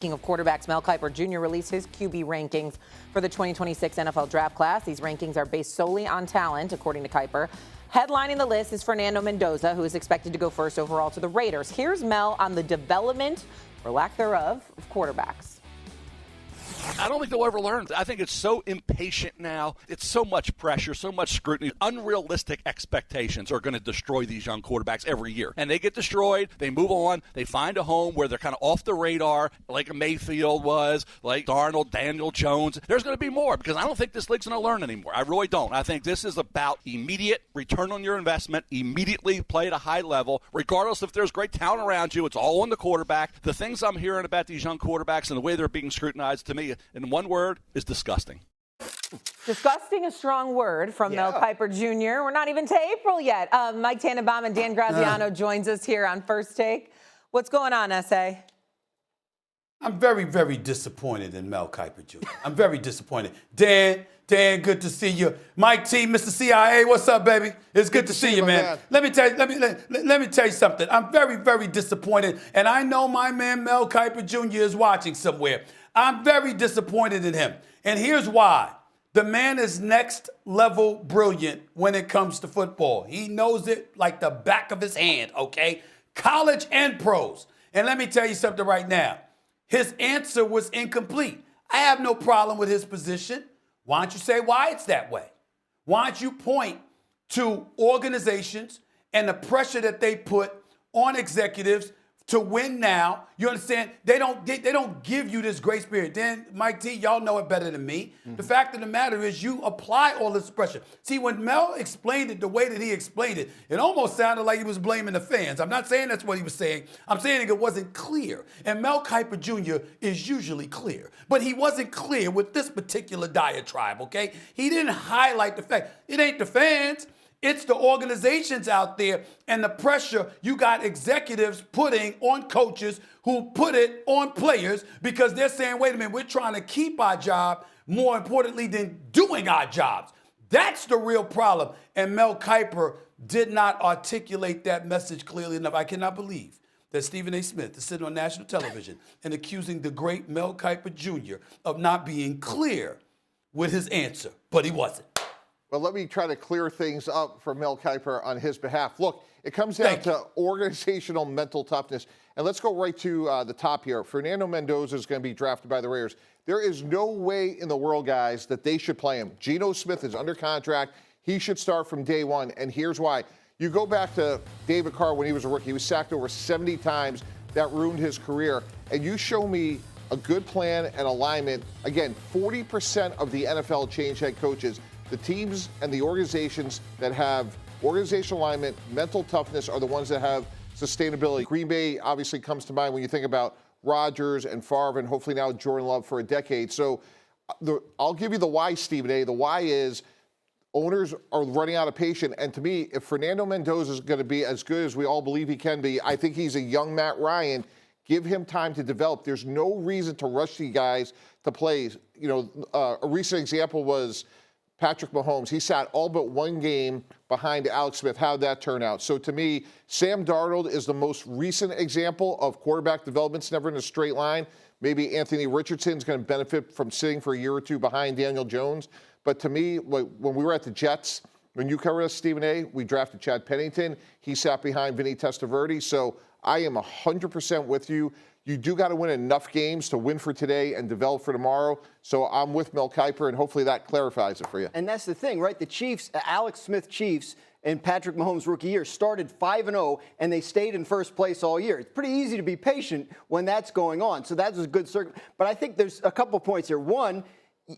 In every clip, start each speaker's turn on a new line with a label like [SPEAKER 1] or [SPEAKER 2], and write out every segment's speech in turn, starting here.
[SPEAKER 1] Speaking of quarterbacks, Mel Kiper Jr. released his QB rankings for the 2026 NFL draft class. These rankings are based solely on talent, according to Kiper. Headlining the list is Fernando Mendoza, who is expected to go first overall to the Raiders. Here's Mel on the development, or lack thereof, of quarterbacks.
[SPEAKER 2] I don't think they'll ever learn. I think it's so impatient now. It's so much pressure, so much scrutiny. Unrealistic expectations are going to destroy these young quarterbacks every year. And they get destroyed. They move on. They find a home where they're kind of off the radar, like Mayfield was, like Darnold, Daniel Jones. There's going to be more because I don't think this league's going to learn anymore. I really don't. I think this is about immediate return on your investment, immediately play at a high level, regardless if there's great talent around you. It's all on the quarterback. The things I'm hearing about these young quarterbacks and the way they're being scrutinized, to me, in one word, is disgusting.
[SPEAKER 1] Disgusting, a strong word from Mel Kiper Jr. We're not even to April yet. Mike Tannenbaum and Dan Graziano joins us here on First Take. What's going on, S.A.?
[SPEAKER 3] I'm very, very disappointed in Mel Kiper Jr. I'm very disappointed. Dan, good to see you. Mike T, Mr. CIA, what's up, baby? It's good to see you, man. Let me tell you something. I'm very, very disappointed, and I know my man Mel Kiper Jr. is watching somewhere. I'm very disappointed in him, and here's why. The man is next level brilliant when it comes to football. He knows it like the back of his hand, okay? College and pros. And let me tell you something right now. His answer was incomplete. I have no problem with his position. Why don't you say why it's that way? Why don't you point to organizations and the pressure that they put on executives to win now? You understand? They don't give you this grace period. Then, Mike T, y'all know it better than me. Mm-hmm. The fact of the matter is you apply all this pressure. See, when Mel explained it the way that he explained it, it almost sounded like he was blaming the fans. I'm not saying that's what he was saying. I'm saying it wasn't clear. And Mel Kiper Jr. is usually clear. But he wasn't clear with this particular diatribe, okay? He didn't highlight the fact. It ain't the fans. It's the organizations out there and the pressure you got executives putting on coaches who put it on players because they're saying, wait a minute, we're trying to keep our job more importantly than doing our jobs. That's the real problem. And Mel Kiper did not articulate that message clearly enough. I cannot believe that Stephen A. Smith is sitting on national television and accusing the great Mel Kiper Jr. of not being clear with his answer, but he wasn't.
[SPEAKER 4] Well, let me try to clear things up for Mel Kiper on his behalf. Look, it comes down to organizational mental toughness. And let's go right to the top here. Fernando Mendoza is going to be drafted by the Raiders. There is no way in the world, guys, that they should play him. Geno Smith is under contract. He should start from day one. And here's why. You go back to David Carr when he was a rookie. He was sacked over 70 times. That ruined his career. And you show me a good plan and alignment. Again, 40% of the NFL change head coaches. The teams and the organizations that have organizational alignment, mental toughness are the ones that have sustainability. Green Bay obviously comes to mind when you think about Rodgers and Favre and hopefully now Jordan Love for a decade. So I'll give you the why, Stephen A. The why is owners are running out of patience. And to me, if Fernando Mendoza is going to be as good as we all believe he can be, I think he's a young Matt Ryan. Give him time to develop. There's no reason to rush the guys to play. You know, a recent example was Patrick Mahomes. He sat all but one game behind Alex Smith. How'd that turn out? So to me, Sam Darnold is the most recent example of quarterback development's never in a straight line. Maybe Anthony Richardson's going to benefit from sitting for a year or two behind Daniel Jones. But to me, when we were at the Jets, when you covered us, Stephen A., we drafted Chad Pennington. He sat behind Vinny Testaverde. So I am 100% with you. You do got to win enough games to win for today and develop for tomorrow. So I'm with Mel Kiper, and hopefully that clarifies it for you.
[SPEAKER 5] And that's the thing, right? The Chiefs, Alex Smith Chiefs, and Patrick Mahomes' rookie year started 5-0, and they stayed in first place all year. It's pretty easy to be patient when that's going on. So that's a good circle. But I think there's a couple points here. One,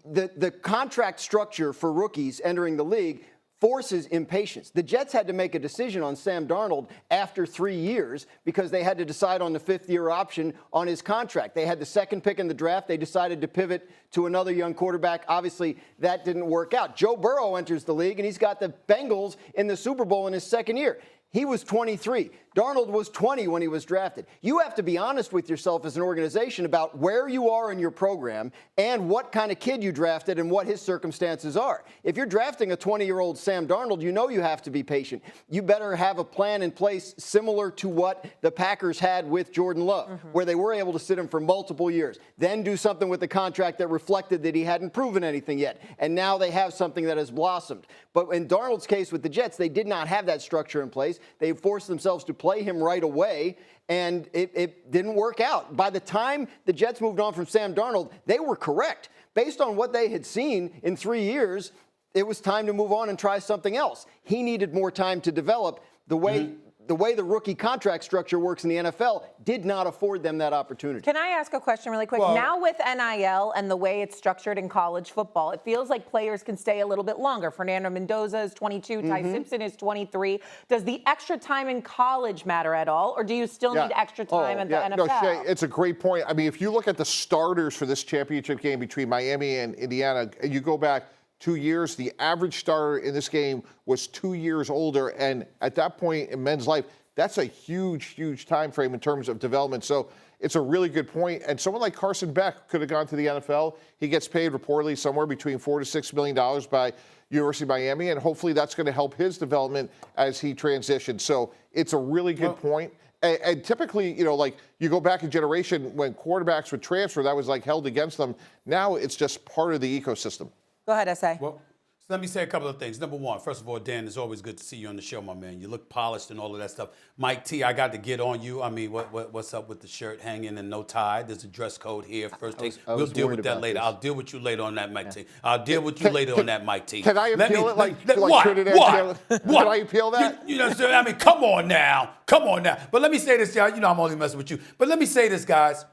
[SPEAKER 5] the contract structure for rookies entering the league forces impatience. The Jets had to make a decision on Sam Darnold after 3 years because they had to decide on the fifth-year option on his contract. They had the second pick in the draft. They decided to pivot to another young quarterback. Obviously, that didn't work out. Joe Burrow enters the league, and he's got the Bengals in the Super Bowl in his second year. He was 23. Darnold was 20 when he was drafted. You have to be honest with yourself as an organization about where you are in your program and what kind of kid you drafted and what his circumstances are. If you're drafting a 20-year-old Sam Darnold, you know you have to be patient. You better have a plan in place similar to what the Packers had with Jordan Love, where they were able to sit him for multiple years, then do something with the contract that reflected that he hadn't proven anything yet. And now they have something that has blossomed. But in Darnold's case with the Jets, they did not have that structure in place. They forced themselves to play him right away, and it didn't work out. By the time the Jets moved on from Sam Darnold, they were correct. Based on what they had seen in 3 years, it was time to move on and try something else. He needed more time to develop. The way the rookie contract structure works in the NFL did not afford them that opportunity.
[SPEAKER 1] Can I ask a question really quick?
[SPEAKER 3] Well,
[SPEAKER 1] now with NIL and the way it's structured in college football, it feels like players can stay a little bit longer. Fernando Mendoza is 22, Ty Simpson is 23. Does the extra time in college matter at all, or do you still need extra time in the NFL?
[SPEAKER 4] No, Shae, it's a great point. I mean, if you look at the starters for this championship game between Miami and Indiana, and you go back 2 years, the average starter in this game was 2 years older. And at that point in men's life, that's a huge, huge time frame in terms of development. So it's a really good point. And someone like Carson Beck could have gone to the NFL. He gets paid reportedly somewhere between $4 to $6 million by University of Miami. And hopefully that's going to help his development as he transitions. So it's a really good point. And typically, you know, like you go back a generation when quarterbacks would transfer, that was like held against them. Now it's just part of the ecosystem.
[SPEAKER 1] Go ahead, S.A.
[SPEAKER 3] Well, so let me say a couple of things. Number one, first of all, Dan, it's always good to see you on the show, my man. You look polished and all of that stuff. Mike T, I got to get on you. I mean, what's up with the shirt hanging and no tie? There's a dress code here. First thing, we'll deal with that later. I'll deal with you later on that, Mike T. I'll deal with you later on that, Mike T.
[SPEAKER 4] Can I appeal it like Trinidad?
[SPEAKER 3] What?
[SPEAKER 4] Can I appeal that?
[SPEAKER 3] You know, so, I mean, come on now. But let me say this, y'all. You know I'm only messing with you. But let me say this, guys.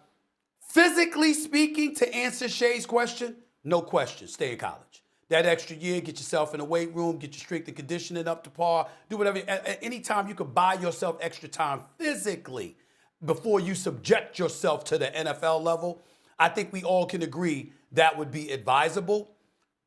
[SPEAKER 3] Physically speaking, to answer Shae's question, no question. Stay in college. That extra year, get yourself in the weight room, get your strength and conditioning up to par, do whatever. At any time you could buy yourself extra time physically before you subject yourself to the NFL level, I think we all can agree that would be advisable.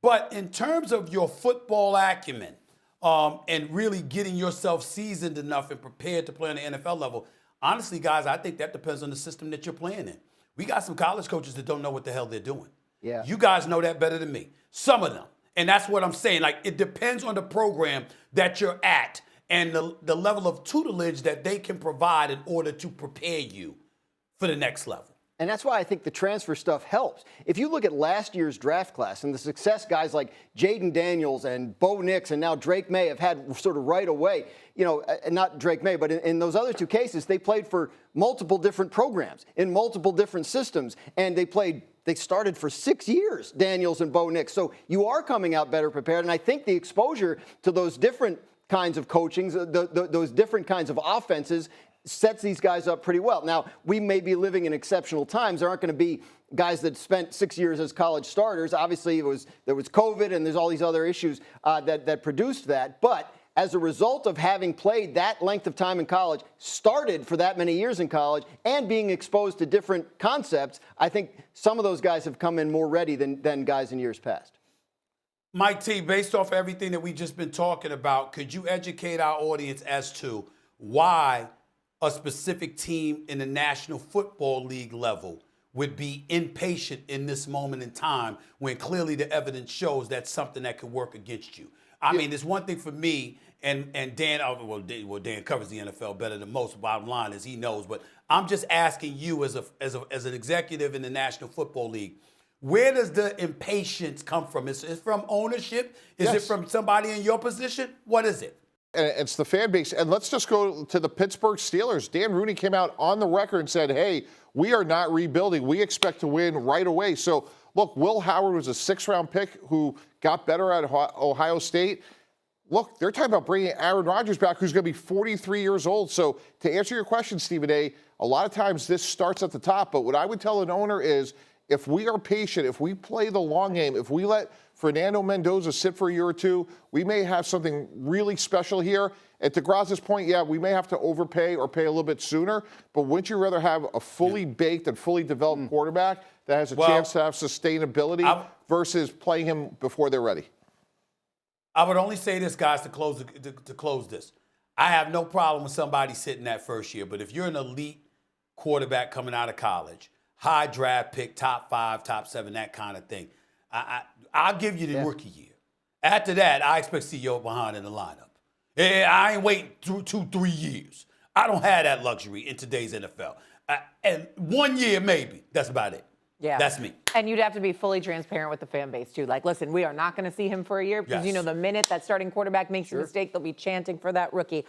[SPEAKER 3] But in terms of your football acumen and really getting yourself seasoned enough and prepared to play on the NFL level, honestly, guys, I think that depends on the system that you're playing in. We got some college coaches that don't know what the hell they're doing.
[SPEAKER 5] Yeah.
[SPEAKER 3] You guys know that better than me. Some of them. And that's what I'm saying. Like, it depends on the program that you're at and the level of tutelage that they can provide in order to prepare you for the next level.
[SPEAKER 5] And that's why I think the transfer stuff helps. If you look at last year's draft class and the success guys like Jaden Daniels and Bo Nix and now Drake May have had sort of right away, you know, not Drake May, but in those other two cases, they played for multiple different programs in multiple different systems. And they started for 6 years, Daniels and Bo Nix. So you are coming out better prepared. And I think the exposure to those different kinds of coachings, those different kinds of offenses, sets these guys up pretty well. Now, we may be living in exceptional times. There aren't going to be guys that spent 6 years as college starters. Obviously, there was COVID and there's all these other issues that produced that. But as a result of having played that length of time in college, started for that many years in college, and being exposed to different concepts, I think some of those guys have come in more ready than guys in years past.
[SPEAKER 3] Mike T, based off everything that we've just been talking about, could you educate our audience as to why a specific team in the National Football League level would be impatient in this moment in time when clearly the evidence shows that's something that could work against you? I mean, it's one thing for me and Dan, Dan covers the NFL better than most, bottom line is he knows, but I'm just asking you as an executive in the National Football League, where does the impatience come from? Is it from ownership? Is it from somebody in your position? What is it?
[SPEAKER 4] And it's the fan base. And let's just go to the Pittsburgh Steelers. Dan Rooney came out on the record and said, hey, we are not rebuilding. We expect to win right away. So, look, Will Howard was a 6th-round pick who got better at Ohio State. Look, they're talking about bringing Aaron Rodgers back, who's going to be 43 years old. So to answer your question, Stephen A., a lot of times this starts at the top. But what I would tell an owner is if we are patient, if we play the long game, if we let Fernando Mendoza sit for a year or two, we may have something really special here. At DeGraz's point, yeah, we may have to overpay or pay a little bit sooner, but wouldn't you rather have a fully baked and fully developed quarterback that has a chance to have sustainability versus playing him before they're ready?
[SPEAKER 3] I would only say this, guys, to close this. I have no problem with somebody sitting that first year, but if you're an elite quarterback coming out of college, high draft pick, top 5, top 7, that kind of thing, I'll give you the rookie year. After that, I expect to see you behind in the lineup. I ain't waiting 2-3 years. I don't have that luxury in today's NFL. And 1 year, maybe. That's about it.
[SPEAKER 1] Yeah.
[SPEAKER 3] That's me.
[SPEAKER 1] And you'd have to be fully transparent with the fan base, too. Like, listen, we are not going to see him for a year because,
[SPEAKER 3] Yes.
[SPEAKER 1] the minute that starting quarterback makes a mistake, they'll be chanting for that rookie.